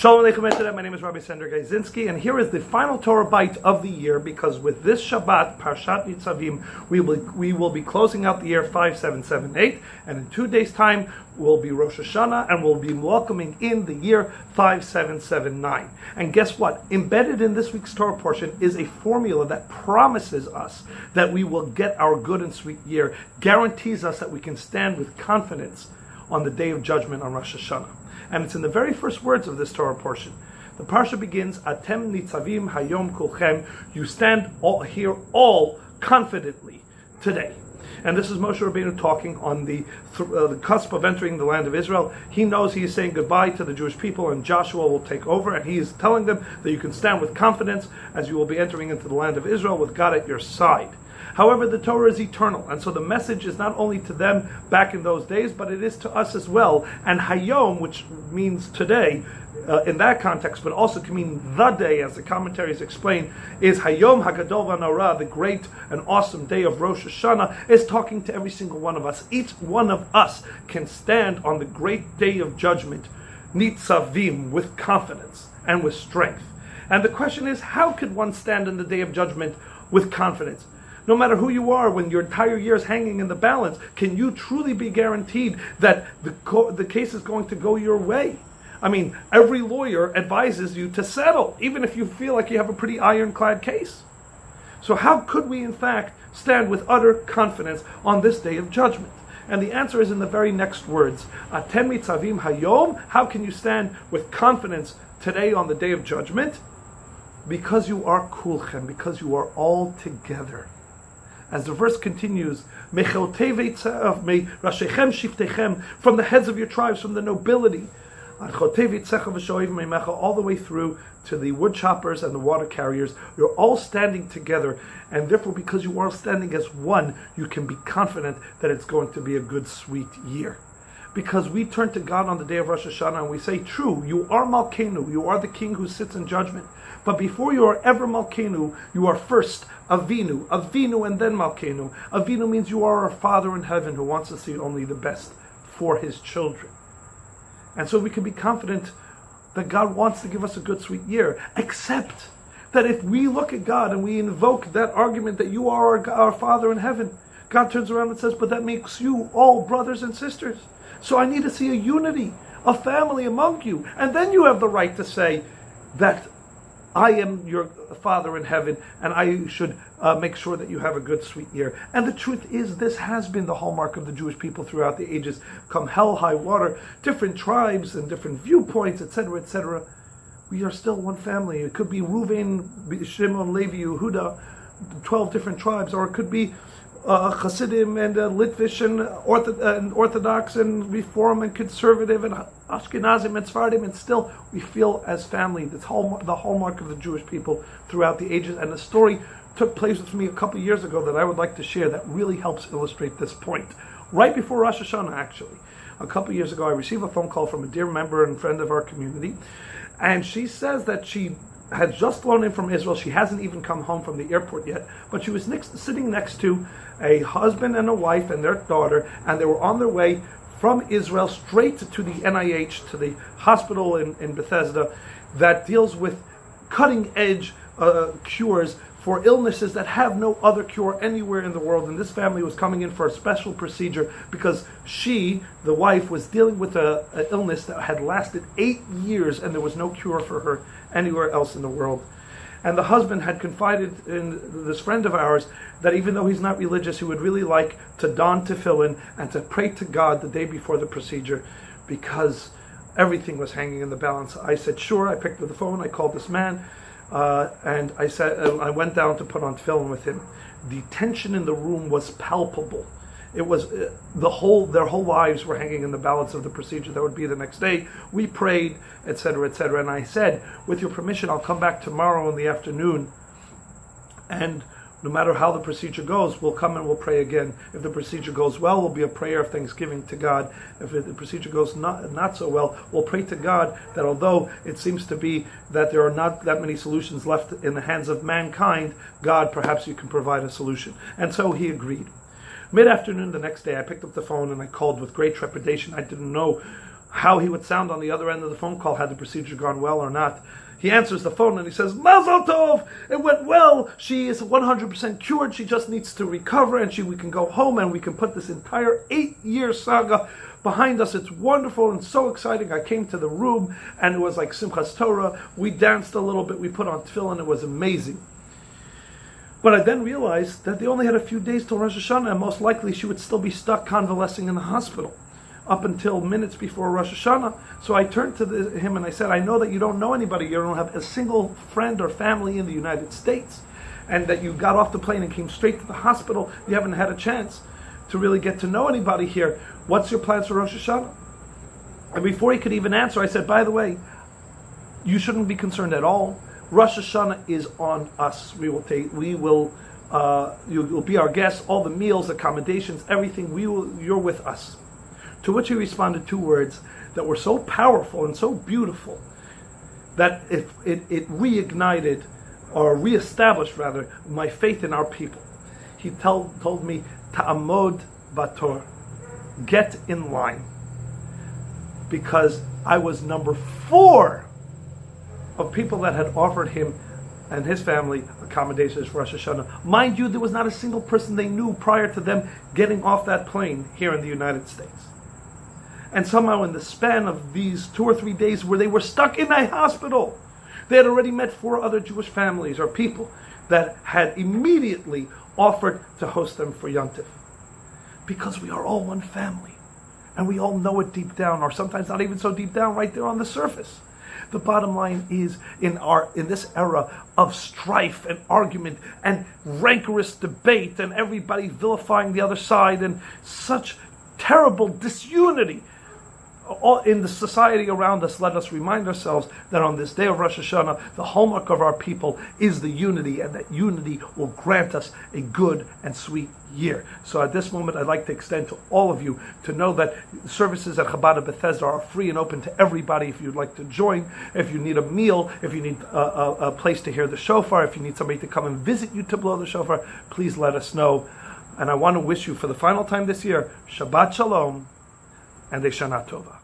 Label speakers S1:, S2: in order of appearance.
S1: Shalom Aleichem Internet. My name is Rabbi Sender Gajzinski, and here is the final TorahByte of the year, because with this Shabbat, Parshat Nitzavim, we will be closing out the year 5778, and in 2 days' time will be Rosh Hashanah, and we'll be welcoming in the year 5779. And guess what? Embedded in this week's Torah portion is a formula that promises us that we will get our good and sweet year, guarantees us that we can stand with confidence on the day of judgment on Rosh Hashanah. And it's in the very first words of this Torah portion. The Parsha begins, Atem Nitzavim Hayom Kulchem. You stand here all confidently today. And this is Moshe Rabbeinu talking on the cusp of entering the land of Israel. He knows he is saying goodbye to the Jewish people, and Joshua will take over, and he is telling them that you can stand with confidence as you will be entering into the land of Israel with God at your side. However, the Torah is eternal, and so the message is not only to them back in those days, but it is to us as well. And Hayom, which means today, in that context, but also can mean the day, as the commentaries explain, is Hayom HaGadol VaNorah, the great and awesome day of Rosh Hashanah, is talking to every single one of us. Each one of us can stand on the great day of judgment, Nitzavim, with confidence and with strength. And the question is, how could one stand in the day of judgment with confidence? No matter who you are, when your entire year is hanging in the balance, can you truly be guaranteed that the case is going to go your way? I mean, every lawyer advises you to settle, even if you feel like you have a pretty ironclad case. So how could we, in fact, stand with utter confidence on this day of judgment? And the answer is in the very next words. Atem Nitzavim Hayom. How can you stand with confidence today on the day of judgment? Because you are kulchem, because you are all together. As the verse continues, from the heads of your tribes, from the nobility, all the way through to the wood choppers and the water carriers, you're all standing together, and therefore, because you are standing as one, you can be confident that it's going to be a good, sweet year. Because we turn to God on the day of Rosh Hashanah and we say, true, you are Malkeinu, you are the king who sits in judgment. But before you are ever Malkeinu, you are first Avinu and then Malkeinu. Avinu means you are our Father in heaven who wants to see only the best for his children. And so we can be confident that God wants to give us a good, sweet year, except that if we look at God and we invoke that argument that you are our Father in heaven, God turns around and says, but that makes you all brothers and sisters. So I need to see a unity, a family among you. And then you have the right to say that I am your Father in heaven, and I should make sure that you have a good, sweet year. And the truth is, this has been the hallmark of the Jewish people throughout the ages. Come hell, high water, different tribes and different viewpoints, etc., etc. We are still one family. It could be Reuven, Shimon, Levi, Yehuda, 12 different tribes, or it could be Hasidim and Litvish and Orthodox and Reform and Conservative and Ashkenazim and Sephardim, and still we feel as family. That's the hallmark of the Jewish people throughout the ages. And the story took place with me a couple of years ago that I would like to share that really helps illustrate this point. Right before Rosh Hashanah, actually, a couple of years ago, I received a phone call from a dear member and friend of our community, and she says that she had just flown in from Israel. She hasn't even come home from the airport yet, but she was sitting next to a husband and a wife and their daughter, and they were on their way from Israel straight to the NIH, to the hospital in Bethesda that deals with cutting-edge cures for illnesses that have no other cure anywhere in the world. And this family was coming in for a special procedure because she, the wife, was dealing with an illness that had lasted 8 years, and there was no cure for her anywhere else in the world. And the husband had confided in this friend of ours that even though he's not religious, he would really like to don tefillin and to pray to God the day before the procedure, because everything was hanging in the balance. I said, sure. I picked up the phone. I called this man. And I said, I went down to put on tefillin with him. The tension in the room was palpable. It was their whole lives were hanging in the balance of the procedure that would be the next day. We prayed, etc., etc. And I said, with your permission, I'll come back tomorrow in the afternoon, and no matter how the procedure goes, we'll come and we'll pray again. If the procedure goes well, will be a prayer of thanksgiving to God. If the procedure goes not so well, we'll pray to God that although it seems to be that there are not that many solutions left in the hands of mankind, God, perhaps you can provide a solution. And so he agreed. Mid-afternoon the next day, I picked up the phone and I called with great trepidation. I didn't know how he would sound on the other end of the phone call, had the procedure gone well or not. He answers the phone and he says, Mazel Tov, it went well. She is 100% cured. She just needs to recover and we can go home and we can put this entire 8-year saga behind us. It's wonderful and so exciting. I came to the room and it was like Simchas Torah. We danced a little bit. We put on tefillin. It was amazing. But I then realized that they only had a few days till Rosh Hashanah and most likely she would still be stuck convalescing in the hospital up until minutes before Rosh Hashanah. So I turned to him and I said, I know that you don't know anybody, you don't have a single friend or family in the United States, and that you got off the plane and came straight to the hospital. You haven't had a chance to really get to know anybody here. What's your plans for Rosh Hashanah? And before he could even answer, I said, by the way, you shouldn't be concerned at all. Rosh Hashanah is on us. You'll be our guests, all the meals, accommodations, everything, you're with us. To which he responded 2 words that were so powerful and so beautiful that it reignited, or reestablished rather, my faith in our people. He told me, Ta'amod bator, get in line. Because I was number 4 of people that had offered him and his family accommodations for Rosh Hashanah. Mind you, there was not a single person they knew prior to them getting off that plane here in the United States. And somehow in the span of these 2 or 3 days where they were stuck in a hospital, they had already met 4 other Jewish families or people that had immediately offered to host them for Yom Tov. Because we are all one family. And we all know it deep down, or sometimes not even so deep down, right there on the surface. The bottom line is, in this era of strife and argument and rancorous debate and everybody vilifying the other side and such terrible disunity all in the society around us, let us remind ourselves that on this day of Rosh Hashanah, the hallmark of our people is the unity, and that unity will grant us a good and sweet year. So at this moment, I'd like to extend to all of you to know that services at Chabad of Bethesda are free and open to everybody. If you'd like to join, if you need a meal, if you need a place to hear the shofar, if you need somebody to come and visit you to blow the shofar, please let us know. And I want to wish you, for the final time this year, Shabbat Shalom and a Shana Tova.